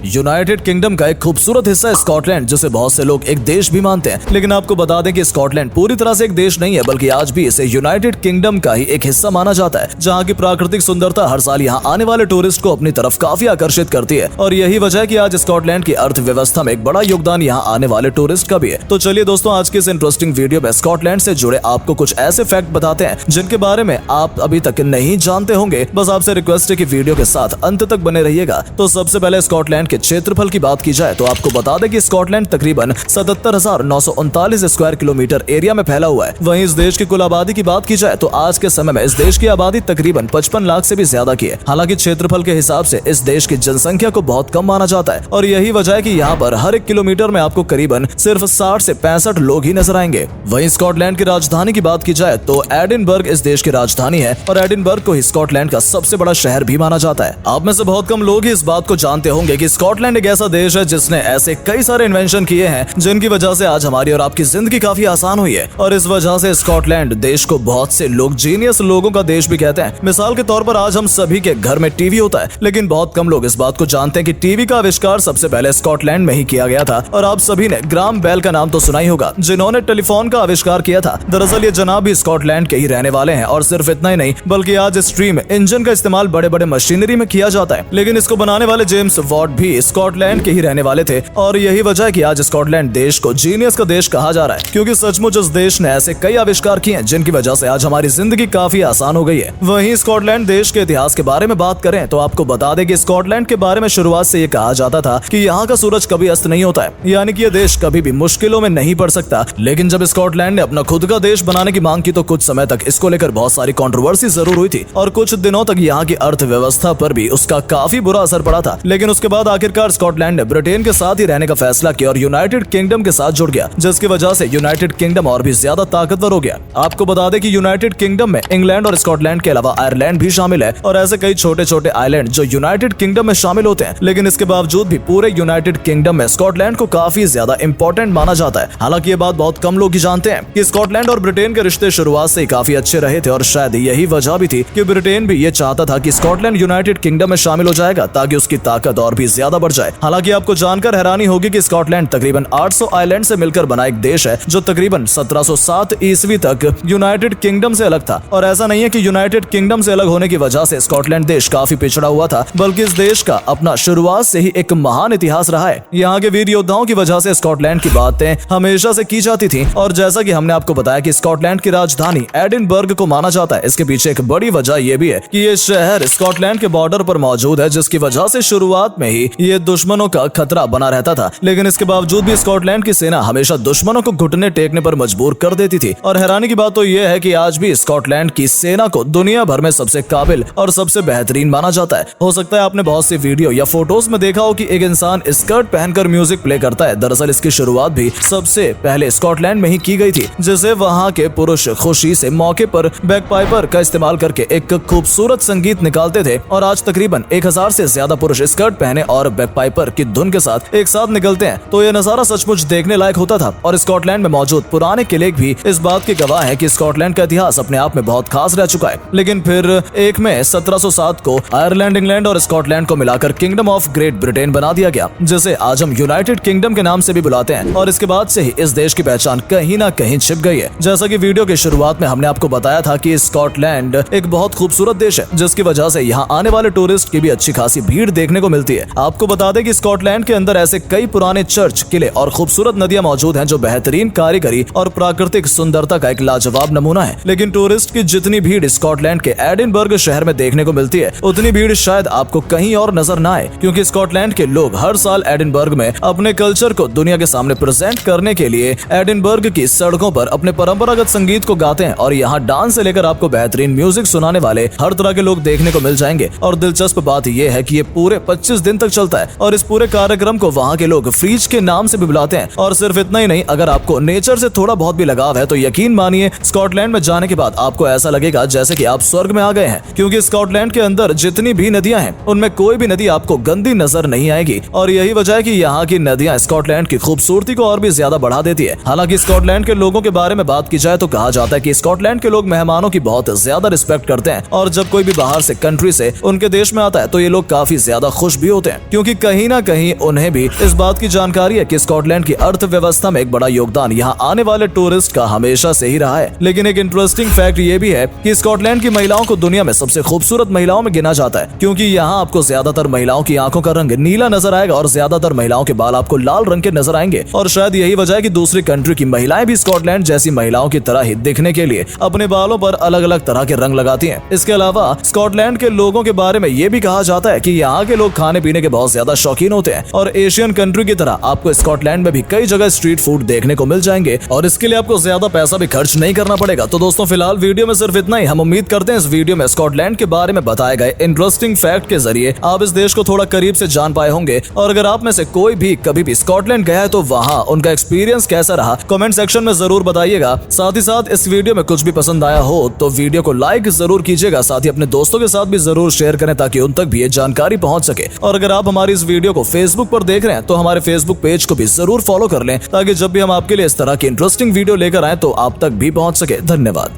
United kingdom का एक खूबसूरत हिस्सा है स्कॉटलैंड, जिसे बहुत से लोग एक देश भी मानते हैं। लेकिन आपको बता दें कि स्कॉटलैंड पूरी तरह से एक देश नहीं है, बल्कि आज भी इसे यूनाइटेड किंगडम का ही एक हिस्सा माना जाता है, जहां की प्राकृतिक सुंदरता हर साल यहां आने वाले टूरिस्ट को अपनी तरफ काफी आकर्षित करती है। और यही वजह है कि आज स्कॉटलैंड की अर्थव्यवस्था में एक बड़ा योगदान यहां आने वाले टूरिस्ट का भी है। तो चलिए दोस्तों, आज के इस इंटरेस्टिंग वीडियो में स्कॉटलैंड से जुड़े आपको कुछ ऐसे फैक्ट बताते हैं जिनके बारे में आप अभी तक नहीं जानते होंगे। बस आपसे रिक्वेस्ट है कि वीडियो के साथ अंत तक बने रहिएगा। तो सबसे पहले स्कॉटलैंड के क्षेत्रफल की बात की जाए तो आपको बता दें कि स्कॉटलैंड तकरीबन 77,939 स्क्वायर किलोमीटर एरिया में फैला हुआ है। वहीं इस देश की कुल आबादी की बात की जाए तो आज के समय में इस देश की आबादी तकरीबन 55 लाख से भी ज्यादा की है। हालांकि क्षेत्रफल के हिसाब से इस देश की जनसंख्या को बहुत कम माना जाता है और यही वजह है कि यहाँ पर हर एक किलोमीटर में आपको करीबन सिर्फ 60 से 65 लोग ही नजर आएंगे। वहीं स्कॉटलैंड की राजधानी की बात की जाए तो एडिनबर्ग इस देश की राजधानी है और एडिनबर्ग को ही स्कॉटलैंड का सबसे बड़ा शहर भी माना जाता है। आप में से बहुत कम लोग ही इस बात को जानते होंगे कि स्कॉटलैंड एक ऐसा देश है जिसने ऐसे कई सारे इन्वेंशन किए हैं जिनकी वजह से आज हमारी और आपकी जिंदगी काफी आसान हुई है। और इस वजह से स्कॉटलैंड देश को बहुत से लोग जीनियस लोगों का देश भी कहते हैं। मिसाल के तौर पर आज हम सभी के घर में टीवी होता है, लेकिन बहुत कम लोग इस बात को जानते हैं कि टीवी का आविष्कार सबसे पहले स्कॉटलैंड में ही किया गया था। और आप सभी ने ग्राहम बेल का नाम तो सुना ही होगा, जिन्होंने टेलीफोन का आविष्कार किया था। दरअसल ये जनाब भी स्कॉटलैंड के ही रहने वाले हैं और सिर्फ इतना ही नहीं बल्कि आज स्ट्रीम इंजन का इस्तेमाल बड़े बड़े मशीनरी में किया जाता है। लेकिन इसको बनाने वाले जेम्स वॉट भी स्कॉटलैंड के ही रहने वाले थे और यही वजह है कि आज स्कॉटलैंड देश को जीनियस का देश कहा जा रहा है, क्योंकि सचमुच इस देश ने ऐसे कई आविष्कार किए हैं जिनकी वजह से आज हमारी जिंदगी काफी आसान हो गई है। वहीं स्कॉटलैंड देश के इतिहास के बारे में बात करें तो आपको बता दें कि स्कॉटलैंड के बारे में शुरुआत से ये कहा जाता था कि यहाँ का सूरज कभी अस्त नहीं होता है, यानी कि ये देश कभी भी मुश्किलों में नहीं पड़ सकता। लेकिन जब स्कॉटलैंड ने अपना खुद का देश बनाने की मांग की तो कुछ समय तक इसको लेकर बहुत सारी कंट्रोवर्सी जरूर हुई थी और कुछ दिनों तक यहाँ की अर्थव्यवस्था पर भी उसका काफी बुरा असर पड़ा था। लेकिन उसके बाद आखिरकार स्कॉटलैंड ने ब्रिटेन के साथ ही रहने का फैसला किया और यूनाइटेड किंगडम के साथ जुड़ गया, जिसकी वजह से यूनाइटेड किंगडम और भी ज्यादा ताकतवर हो गया। आपको बता दें कि यूनाइटेड किंगडम में इंग्लैंड और स्कॉटलैंड के अलावा आयरलैंड भी शामिल है और ऐसे कई छोटे छोटे आइलैंड जो यूनाइटेड किंगडम में शामिल होते हैं। लेकिन इसके बावजूद भी पूरे यूनाइटेड किंगडम में स्कॉटलैंड को काफी ज्यादा इंपॉर्टेंट माना जाता है। हालांकि ये बात बहुत कम लोग ही जानते हैं कि स्कॉटलैंड और ब्रिटेन के रिश्ते शुरुआत से काफी अच्छे रहे थे और शायद यही वजह भी थी कि ब्रिटेन भी ये चाहता था कि स्कॉटलैंड यूनाइटेड किंगडम में शामिल हो जाएगा ताकि उसकी ताकत और भी ज्यादा बढ़ जाए। हालांकि आपको जानकर हैरानी होगी कि स्कॉटलैंड तकरीबन 800 आइलैंड से मिलकर बना एक देश है जो तकरीबन 1707 ईस्वी तक यूनाइटेड किंगडम से अलग था। और ऐसा नहीं है कि यूनाइटेड किंगडम से अलग होने की वजह से स्कॉटलैंड देश काफी पिछड़ा हुआ था, बल्कि इस देश का अपना शुरुआत से ही एक महान इतिहास रहा है। यहाँ के वीर योद्धाओं की वजह से स्कॉटलैंड की बातें हमेशा से की जाती थी और जैसा कि हमने आपको बताया कि स्कॉटलैंड की राजधानी एडिनबर्ग को माना जाता है। इसके पीछे एक बड़ी वजह यह भी है कि ये शहर स्कॉटलैंड के बॉर्डर पर मौजूद है, जिसकी वजह से शुरुआत में ही ये दुश्मनों का खतरा बना रहता था। लेकिन इसके बावजूद भी स्कॉटलैंड की सेना हमेशा दुश्मनों को घुटने टेकने पर मजबूर कर देती थी। और हैरानी की बात तो यह है कि आज भी स्कॉटलैंड की सेना को दुनिया भर में सबसे काबिल और सबसे बेहतरीन माना जाता है। हो सकता है आपने बहुत सी वीडियो या फोटोज में देखा हो कि एक इंसान स्कर्ट पहनकर म्यूजिक प्ले करता है। दरअसल इसकी शुरुआत भी सबसे पहले स्कॉटलैंड में ही की गई थी, जिसे वहाँ के पुरुष खुशी से मौके पर बैकपाइपर का इस्तेमाल करके एक खूबसूरत संगीत निकालते थे। और आज तकरीबन 1000 से ज्यादा पुरुष स्कर्ट पहने और बैकपाइपर की धुन के साथ एक साथ निकलते हैं। तो यह नजारा सचमुच देखने लायक होता था। और स्कॉटलैंड में मौजूद पुराने किले भी इस बात के गवाह है कि स्कॉटलैंड का इतिहास अपने आप में बहुत खास रह चुका है। लेकिन फिर एक में 1707 को आयरलैंड, इंग्लैंड और स्कॉटलैंड को मिलाकर किंगडम ऑफ ग्रेट ब्रिटेन बना दिया गया, जिसे आज हम यूनाइटेड किंगडम के नाम से भी बुलाते हैं। और इसके बाद से ही इस देश की पहचान कहीं ना कहीं छिप गई है। जैसा कि वीडियो के शुरुआत में हमने आपको बताया था कि स्कॉटलैंड एक बहुत खूबसूरत देश है, जिसकी वजह से यहाँ आने वाले टूरिस्ट की भी अच्छी खासी भीड़ देखने को मिलती है। आपको बता दें कि स्कॉटलैंड के अंदर ऐसे कई पुराने चर्च, किले और खूबसूरत नदियां मौजूद हैं जो बेहतरीन कारीगरी और प्राकृतिक सुंदरता का एक लाजवाब नमूना है। लेकिन टूरिस्ट की जितनी भीड़ स्कॉटलैंड के एडिनबर्ग शहर में देखने को मिलती है, उतनी भीड़ शायद आपको कहीं और नजर न आए, क्योंकि स्कॉटलैंड के लोग हर साल एडिनबर्ग में अपने कल्चर को दुनिया के सामने प्रेजेंट करने के लिए एडिनबर्ग की सड़कों पर अपने परंपरागत संगीत को गाते हैं। और यहाँ डांस से लेकर आपको बेहतरीन म्यूजिक सुनाने वाले हर तरह के लोग देखने को मिल जाएंगे। और दिलचस्प बात यह है कि ये पूरे 25 दिन तक चलता है और इस पूरे कार्यक्रम को वहाँ के लोग फ्रीज के नाम से भी बुलाते हैं। और सिर्फ इतना ही नहीं, अगर आपको नेचर से थोड़ा बहुत भी लगाव है तो यकीन मानिए स्कॉटलैंड में जाने के बाद आपको ऐसा लगेगा जैसे कि आप स्वर्ग में आ गए हैं, क्योंकि स्कॉटलैंड के अंदर जितनी भी नदियां हैं उनमें कोई भी नदी आपको गंदी नजर नहीं आएगी। और यही वजह है कि यहाँ की नदियां स्कॉटलैंड की खूबसूरती को और भी ज्यादा बढ़ा देती है। हालांकि स्कॉटलैंड के लोगों के बारे में बात की जाए तो कहा जाता है कि स्कॉटलैंड के लोग मेहमानों की बहुत ज्यादा रिस्पेक्ट करते हैं और जब कोई भी बाहर से कंट्री से उनके देश में आता है तो ये लोग काफी ज्यादा खुश भी होते हैं। क्योंकि कहीं ना कहीं उन्हें भी इस बात की जानकारी है कि स्कॉटलैंड की अर्थव्यवस्था में एक बड़ा योगदान यहाँ आने वाले टूरिस्ट का हमेशा से ही रहा है। लेकिन एक इंटरेस्टिंग फैक्ट ये भी है कि स्कॉटलैंड की महिलाओं को दुनिया में सबसे खूबसूरत महिलाओं में गिना जाता है, क्योंकि यहाँ आपको ज्यादातर महिलाओं की आंखों का रंग नीला नजर आएगा और ज्यादातर महिलाओं के बाल आपको लाल रंग के नजर आएंगे। और शायद यही वजह है कि दूसरी कंट्री की महिलाएं भी स्कॉटलैंड जैसी महिलाओं की तरह ही दिखने के लिए अपने बालों पर अलग अलग तरह के रंग लगाती हैं। इसके अलावा स्कॉटलैंड के लोगों के बारे में ये भी कहा जाता है कि यहाँ के लोग खाने पीने के बहुत ज्यादा शौकीन होते हैं और एशियन कंट्री की तरह आपको स्कॉटलैंड में भी कई जगह स्ट्रीट फूड देखने को मिल जाएंगे और इसके लिए आपको ज्यादा पैसा भी खर्च नहीं करना पड़ेगा। तो दोस्तों फिलहाल वीडियो में सिर्फ इतना ही। हम उम्मीद करते हैं इस वीडियो में स्कॉटलैंड के बारे में बताए गए इंटरेस्टिंग फैक्ट के जरिए आप इस देश को थोड़ा करीब से जान पाए होंगे। और अगर आप में से कोई भी कभी भी स्कॉटलैंड गया है तो वहाँ उनका एक्सपीरियंस कैसा रहा कमेंट सेक्शन में जरूर बताइएगा। साथ ही साथ इस वीडियो में कुछ भी पसंद आया हो तो वीडियो को लाइक जरूर कीजिएगा, साथ ही अपने दोस्तों के साथ भी जरूर शेयर करें ताकि उन तक भी ये जानकारी पहुंच सके। और अगर आप हमारी इस वीडियो को फेसबुक पर देख रहे हैं तो हमारे फेसबुक पेज को भी जरूर फॉलो कर लें ताकि जब भी हम आपके लिए इस तरह की इंटरेस्टिंग वीडियो लेकर आए तो आप तक भी पहुंच सके। धन्यवाद।